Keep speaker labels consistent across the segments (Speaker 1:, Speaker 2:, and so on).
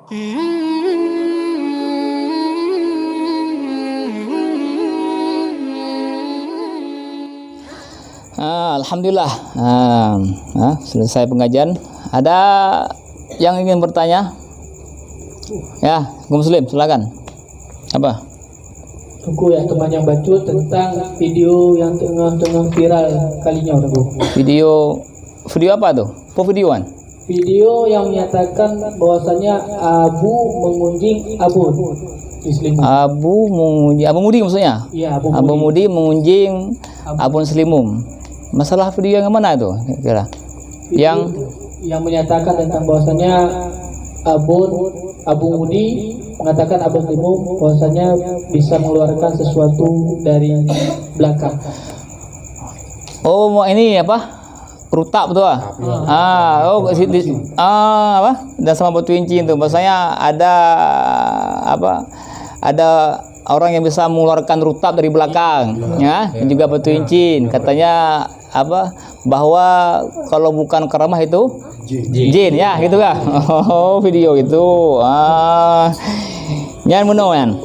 Speaker 1: Alhamdulillah, selesai pengajian. Ada yang ingin bertanya? Ya, Muslim, silakan. Apa?
Speaker 2: Buku ya teman yang baca tentang video yang tengah viral kalinya Bu.
Speaker 1: Video apa tuh? Videoan?
Speaker 2: Video yang menyatakan bahwasanya Abu mengunjing Abun di Selimut.
Speaker 1: Abu Mudi maksudnya?
Speaker 2: Iya,
Speaker 1: Abu Mudi mengunjing Abun Selimum. Masalah video yang mana itu kira? Yang
Speaker 2: menyatakan tentang bahwasanya Abu Mudi mengatakan Abun Selimum bahwasanya bisa mengeluarkan sesuatu dari belakang.
Speaker 1: Oh, mau ini apa? Rutap betul ah? Apa? Dan sama batu cincin itu. Maksudnya ada apa? Ada orang yang bisa mengeluarkan rutap dari belakang, ya, dan juga batu cincin. Katanya apa? Bahwa kalau bukan karamah itu jin, ya, gitu kan? Oh, video itu. Jangan menawan.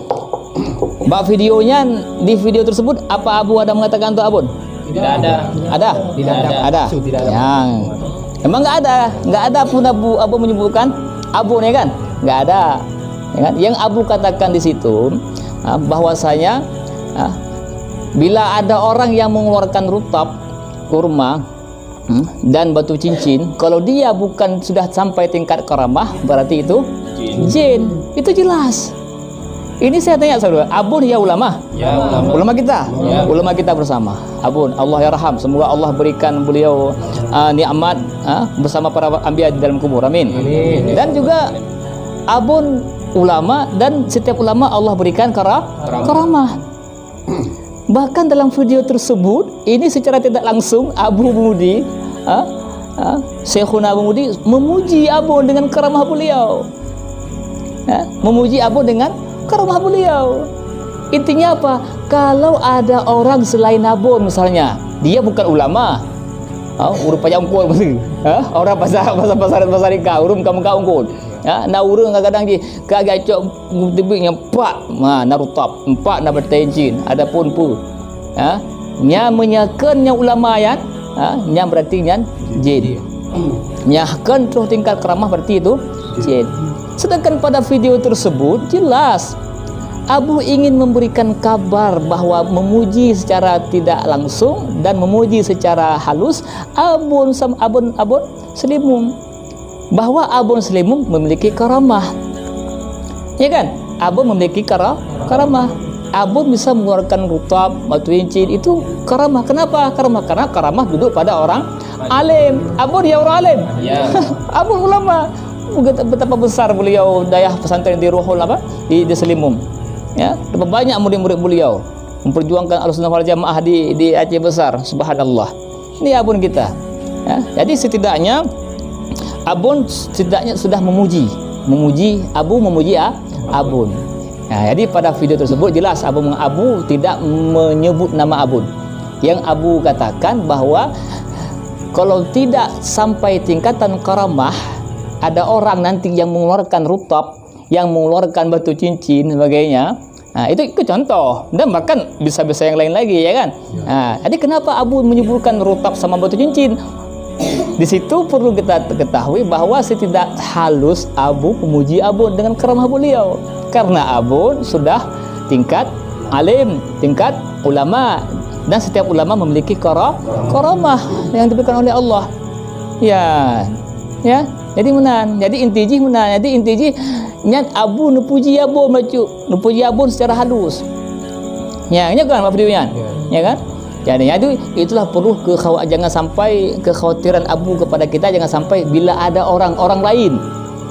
Speaker 1: Mbak videonya di video tersebut apa Abu ada mengatakan untuk Abun?
Speaker 2: Tidak ada.
Speaker 1: Ada?
Speaker 2: Tidak ada.
Speaker 1: Tidak ada. Yang emang nggak ada pun Abu menyebutkan Abun, ya kan? Nggak ada. Ya kan? Yang Abu katakan di situ bahwasanya bila ada orang yang mengeluarkan rutab, kurma dan batu cincin, kalau dia bukan sudah sampai tingkat karamah, berarti itu jin. Itu jelas. Ini saya tanya saudara, Abun ya ulama?
Speaker 2: Ya,
Speaker 1: ulama kita?
Speaker 2: Ya.
Speaker 1: Ulama kita bersama. Abun, Allah yarham. Semoga Allah berikan beliau nikmat bersama para anbiya di dalam kubur. Amin. Dan juga Abun ulama, dan setiap ulama Allah berikan karamah. Bahkan dalam video tersebut, ini secara tidak langsung Abu Mudi, Syekhuna Abu Mudi memuji Abun dengan karamah beliau. Memuji Abun dengan karamah beliau. Intinya apa? Kalau ada orang selain Abun misalnya, dia bukan ulama, urut pajak ungkul mesti, orang pasar urung kamu ungkul, na urung kadang-kadang di kagak cok tebing empat, narutap empat na bertencin, adapun pu, nya menyakan nya ulama yan, nya berarti nya jin, nyakan terus tingkat karamah berarti itu jin. Sedangkan pada video tersebut jelas Abu ingin memberikan kabar bahwa memuji secara tidak langsung dan memuji secara halus Abun Selimum, bahwa Abun Selimum memiliki karamah, ya kan? Abun memiliki karamah. Abun bisa mengeluarkan rutab, batu cincin, itu karamah. Kenapa? Karena karamah duduk pada orang alim. Abun ya orang alim. Ya. Abun ulama. Betapa besar beliau daya pesantren di Ruhul di Selimum, ya, berapa banyak murid-murid beliau memperjuangkan Ahlussunnah wal Jamaah di Aceh besar. Subhanallah. Ini Abun kita, ya. Jadi setidaknya Abun sudah memuji Abun. Nah, jadi pada video tersebut jelas Abu tidak menyebut nama Abun. Yang Abu katakan bahwa kalau tidak sampai tingkatan karamah, ada orang nanti yang mengeluarkan rutab, yang mengeluarkan batu cincin sebagainya. Nah, itu contoh, dan bahkan bisa-bisa yang lain lagi, ya kan? Nah, jadi kenapa Abu menyebutkan rutab sama batu cincin? Di situ perlu kita ketahui bahwa setidak halus Abu memuji Abun dengan karamah beliau, karena Abun sudah tingkat alim, tingkat ulama, dan setiap ulama memiliki karamah yang diberikan oleh Allah. Ya. Jadi menan. Jadi intiji nyat Abu nupuji Abun nupuji Abun secara halus. Ya, ini kan videonya. Ya kan? Jadi itulah perlu jangan sampai kekhawatiran Abu kepada kita, jangan sampai bila ada orang lain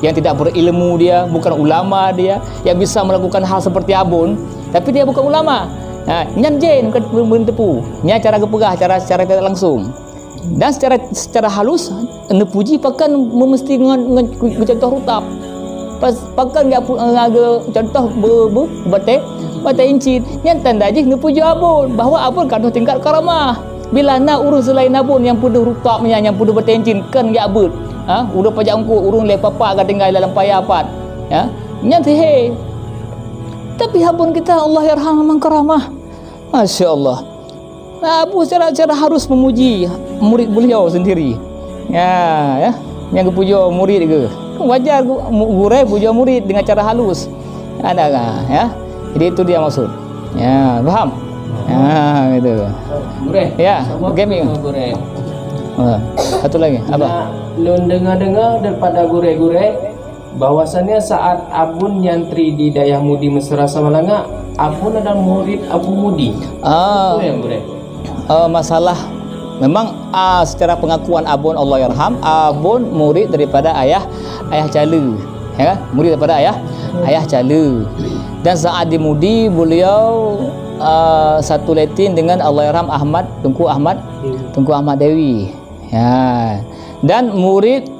Speaker 1: yang tidak berilmu, dia bukan ulama, dia yang bisa melakukan hal seperti Abun, tapi dia bukan ulama. Nah, nyan jen bukan tepu. Nya cara kepegah, cara tidak langsung. Dan secara halus nepuji pakan mesti contoh rutab, pakan nggak contoh bate incin yang tanda aja nepuji Abun bahwa Abun kan tingkat karamah. Bila na urus selain Abun yang pudah rutabnya, yang pudah bate incin kan nggak Abun, udah pajak ungku urung le papa kan tinggal dalam payapat, ya, nyantihe. Tapi abun kita Allah yarham man karamah. Masya Allah. Nah, Abu secara harus memuji murid beliau sendiri. Ya, yang puja murid ke. Wajar guru puja murid dengan cara halus. Ada kan, ya. Jadi itu dia maksud. Ya, paham? Ya, gitu.
Speaker 3: Gure.
Speaker 1: Ya, gaming.
Speaker 3: Gure.
Speaker 1: Satu lagi, apa?
Speaker 3: Nun dengar-dengar daripada gure-gure bahwasannya saat Abun nyantri di Dayah Mudi Mesra Samalanga, Abun adalah murid Abu Mudi. Itu yang gure.
Speaker 1: Masalah memang secara pengakuan Abun Allah yarham, Abun murid daripada ayah Cala, ya kan? Murid daripada ayah Cala. Dan saat di Mudi beliau satu letin dengan Allah yarham Tunku Ahmad Dewi. Ya. Dan murid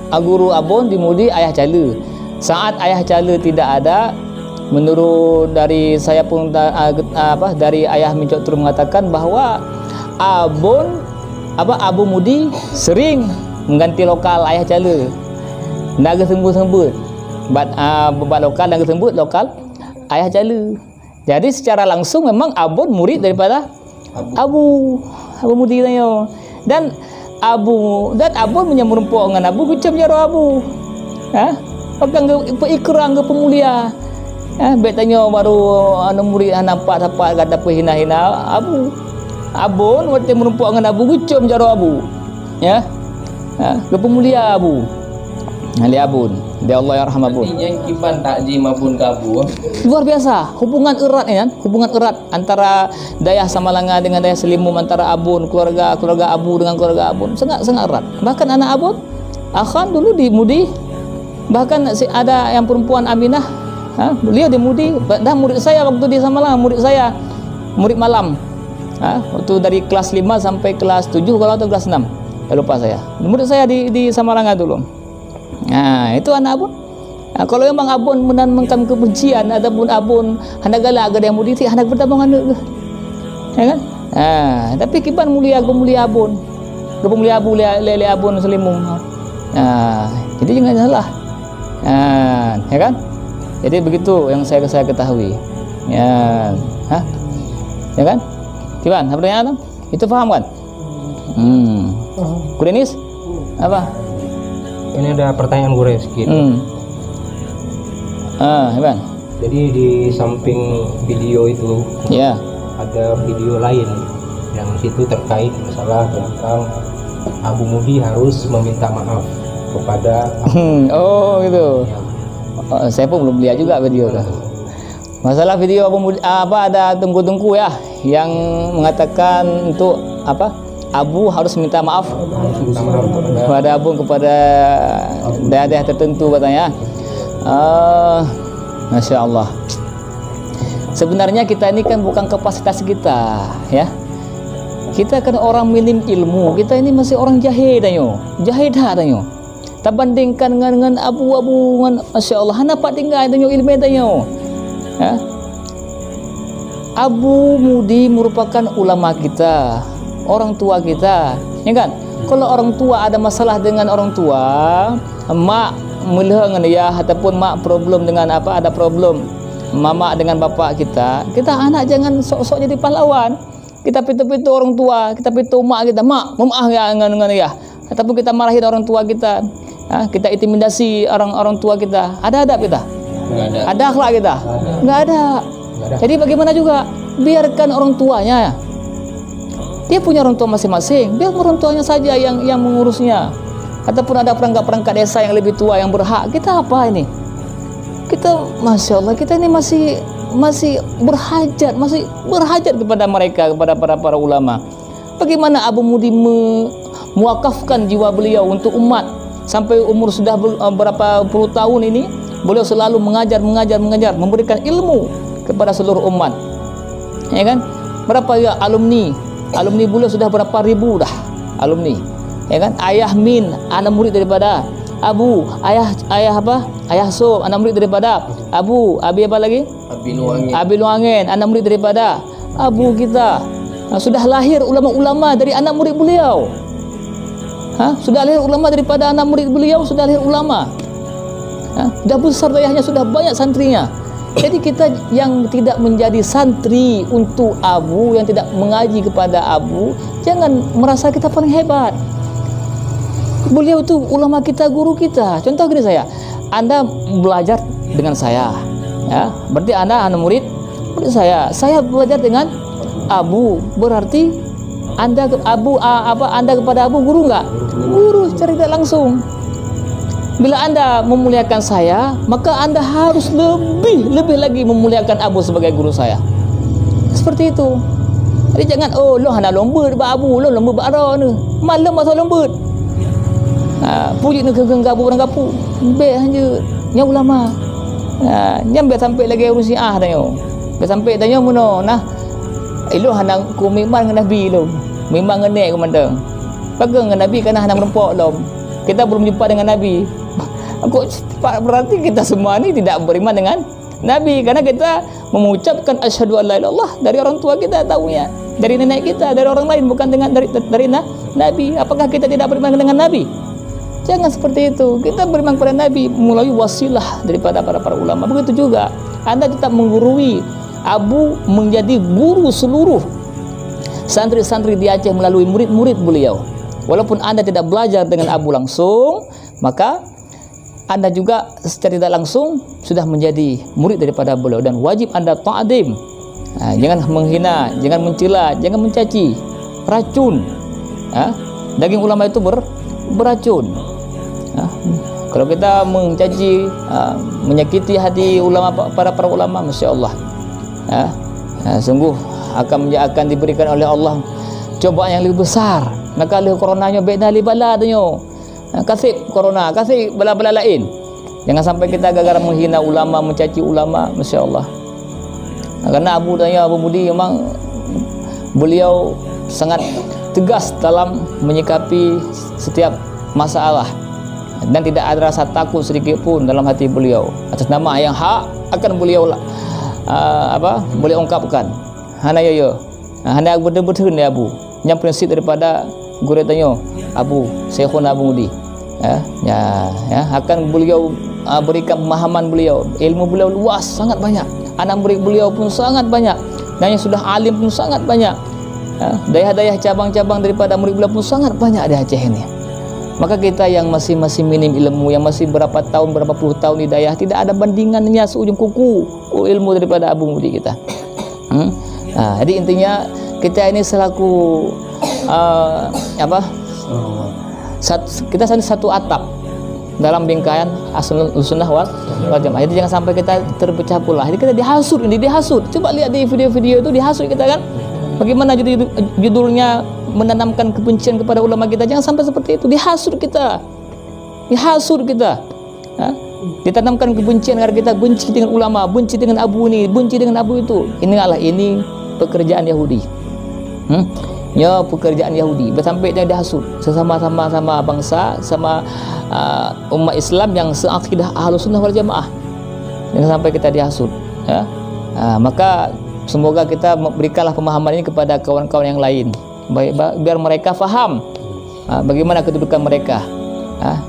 Speaker 1: guru Abun di Mudi ayah Cala. Saat ayah Cala tidak ada, menurut dari saya pun dari ayah Mincok Tur mengatakan bahwa Abu Mudi sering mengganti lokal ayah Cala. Naga sembut bebat lokal naga sembut lokal ayah Cala. Jadi secara langsung memang Abun murid daripada Abu Mudi tanya. Dan Abun menyamurempok dengan Abu kucam jaro Abu. Pakai ikrang ke pemulia. Baik tanya baru murid nampak kata hina-hina Abun waktu merumpuk dengan Abu kucam jaro Abu. Ya. Ke pemulia Abu. Ali Abun, dia Allah yarham Abun.
Speaker 3: Yang kiban takjim Abun ke Abu.
Speaker 1: Luar biasa, hubungan erat ya, hubungan erat antara Dayah Samalanga dengan Dayah Selimum, antara Abun, keluarga Abu dengan keluarga Abun, sangat erat. Bahkan anak Abun, Akhan dulu di Mudi, bahkan ada yang perempuan Aminah, beliau di Mudi, dan murid saya waktu di Samalanga, murid malam, waktu dari kelas 5 sampai kelas 7 kalau atau kelas 6, lupa saya. Murid saya di Samalanga dulu. Nah, itu anak Abun. Kalau memang Abun menanamkan kebencian ataupun Abun hendak galak ada yang mudi, hendak bertabung anak ke, ya kan? Tapi kiban mulia Abun, kemulia Abu lele Abun Selimum. Jadi jangan salah. Ya kan? Jadi begitu yang saya ketahui. Ya, ya kan? Kiban, apa pertanyaan? Itu paham kan? Kudenis? Apa?
Speaker 4: Ini ada pertanyaan gue sedikit.
Speaker 1: Hebat.
Speaker 4: Jadi di samping video itu,
Speaker 1: ya,
Speaker 4: ada video lain yang situ terkait masalah tentang Abu Mudi harus meminta maaf kepada
Speaker 1: oh gitu. Saya pun belum lihat juga video itu. Masalah video Abu Mudi, ada tengku-tengku ya yang mengatakan untuk Abu harus minta maaf kepada Abu, kepada daerah tertentu katanya. Masya Allah. Sebenarnya kita ini kan bukan kapasitas kita, ya. Kita kan orang minim ilmu. Kita ini masih orang jahil tanyo. Jahil dah tanyo. Tak bandingkan dengan Abu dengan Masya Allah. Hana pak tinggal tanyo ilmu tanyo. Ya. Abu Mudi merupakan ulama kita, orang tua kita, ya kan? Kalau orang tua ada masalah dengan orang tua, mak melihat dengan dia ataupun mak problem dengan ada problem mama dengan bapak kita anak jangan sok-sok jadi pahlawan. Kita pitu-pitu orang tua, kita pitu mak kita, mak memaaf ya dengan dia, ataupun kita marahin orang tua kita, kita intimidasi orang tua kita. Ada adab kita? Ada akhlak kita? Nggak ada. Jadi bagaimana juga biarkan orang tuanya, dia punya orang tua masing-masing, biar orang tuanya saja yang mengurusnya. Ataupun ada perangkat-perangkat desa yang lebih tua yang berhak, kita apa ini? Kita Masya Allah, kita ini masih berhajat kepada mereka, kepada para ulama. Bagaimana Abu Mudi mewakafkan jiwa beliau untuk umat sampai umur sudah berapa puluh tahun ini, beliau selalu mengajar, memberikan ilmu kepada seluruh umat, ya kan? Berapa ya alumni beliau sudah berapa ribu dah alumni, ya kan? Ayah Min anak murid daripada Abu, ayah So anak murid daripada Abu, Abi apa lagi? Abi Luangin anak murid daripada Abu kita. Sudah lahir ulama-ulama dari anak murid beliau. Sudah lahir ulama daripada anak murid beliau, sudah lahir ulama. Dah besar dayahnya, sudah banyak santrinya. Jadi kita yang tidak menjadi santri untuk abu, yang tidak mengaji kepada abu, jangan merasa kita paling hebat. Beliau itu ulama kita, guru kita. Contoh gini Anda belajar dengan saya, ya, berarti Anda murid saya belajar dengan abu, berarti Anda kepada abu guru enggak? Guru secara tidak langsung. Bila Anda memuliakan saya, maka Anda harus lebih lagi memuliakan abu sebagai guru saya. Seperti itu. Jadi jangan lo hana lomba ba abu, lo lomba ba ara ni. Malam masa lomba. Puji ni gabu orang gapu. Be hanya nya ulama. Nyambe sampai lagi urusi danyo. Be sampai danyo muno nah. Lo hana ku memang dengan nabi lo. Memang ngenek komandang. Pegang dengan nabi kana hana merempok lo. Kita belum jumpa dengan nabi. Berarti kita semua ni tidak beriman dengan Nabi, karena kita mengucapkan asyhadu an la ilaha illallah dari orang tua kita tahunya, dari nenek kita, dari orang lain, bukan dengan dari Nabi. Apakah kita tidak beriman dengan Nabi? Jangan seperti itu. Kita beriman kepada Nabi melalui wasilah daripada para ulama. Begitu juga Anda tetap menggurui abu, menjadi guru seluruh santri-santri di Aceh melalui murid-murid beliau. Walaupun Anda tidak belajar dengan abu langsung, maka Anda juga secara tidak langsung sudah menjadi murid daripada beliau, dan wajib Anda ta'zim. Jangan menghina, jangan mencela, jangan mencaci. Racun. Daging ulama itu beracun. Kalau kita mencaci, menyakiti hati ulama, para ulama, masya Allah, sungguh akan diberikan oleh Allah cobaan yang lebih besar. Maka oleh coronanya beda bala danyo. Kasih corona, kasih bala-bala lain. Jangan sampai kita gara-gara menghina ulama, mencaci ulama, masya Allah. Karena Abu Mudi memang beliau sangat tegas dalam menyikapi setiap masalah, dan tidak ada rasa takut sedikit pun dalam hati beliau. Atas nama yang hak akan beliau boleh ungkapkan. Hana hana betul-betul ni Abu. Yang prinsip daripada guru tanya Abu Syekhuna Abu Mudi. Akan beliau berikan pemahaman beliau, ilmu beliau luas, sangat banyak. Anak murid beliau pun sangat banyak, dan yang sudah alim pun sangat banyak. Dayah-dayah cabang-cabang daripada murid beliau pun sangat banyak di Aceh ini. Maka kita yang masih minim ilmu, yang masih berapa puluh tahun di dayah, tidak ada bandingannya seujung kuku ilmu daripada Abu Mudi kita. Jadi intinya kita ini selaku kita satu atap dalam bingkaian Ahlussunnah wal Jamaah. Jadi jangan sampai kita terpecah pula. Jadi kita dihasut. Coba lihat di video-video itu, dihasut kita kan. Bagaimana judulnya menanamkan kebencian kepada ulama kita. Jangan sampai seperti itu. Dihasut kita. Ditanamkan kebencian agar kita benci dengan ulama, benci dengan abu ini, benci dengan abu itu. Ini pekerjaan Yahudi. Pekerjaan Yahudi. Sampai dia dihasut sesama-sama bangsa, sama umat Islam yang seakidah Ahlussunnah wal Jamaah. Jangan sampai kita dihasut. Maka semoga kita berikanlah pemahaman ini kepada kawan-kawan yang lain, biar mereka faham bagaimana kedudukan mereka.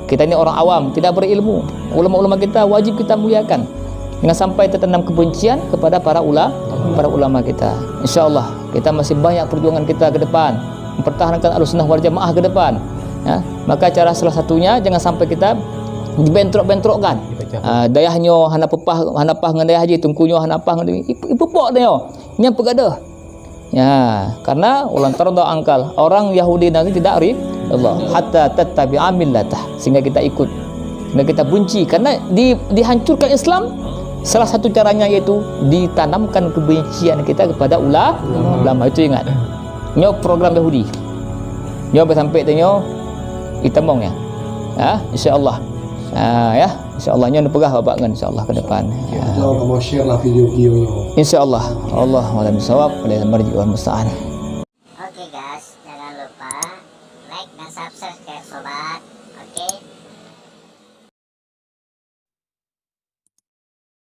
Speaker 1: Kita ini orang awam, tidak berilmu. Ulama-ulama kita wajib kita muliakan. Jangan sampai tertanam kebencian kepada para ulama kita. InsyaAllah kita masih banyak perjuangan kita ke depan, mempertahankan Ahlussunnah wal Jamaah ke depan. Maka cara salah satunya jangan sampai kita dibentrok-bentrokkan. Dayahnya hana pah dengan dayah haji, tungkunya hana pah dengan ipupok dia nya pegadah. Karena ulang tarda angkal orang Yahudi nanti tidak Allah hatta tattabi'a millatah, sehingga kita ikut, sehingga kita benci. Karena dihancurkan Islam, salah satu caranya yaitu ditanamkan kebencian kita kepada ulama. Itu ingat. Nyo program Yahudi. Nyo sampai tanya itamong ya. Insya-Allah. Insya-Allah nyo pegah bapak kan insya-Allah ke depan.
Speaker 5: Mau share lah video-videonya.
Speaker 1: Insya-Allah. Allah wa'lam bissawab, wal marji wal musta'an.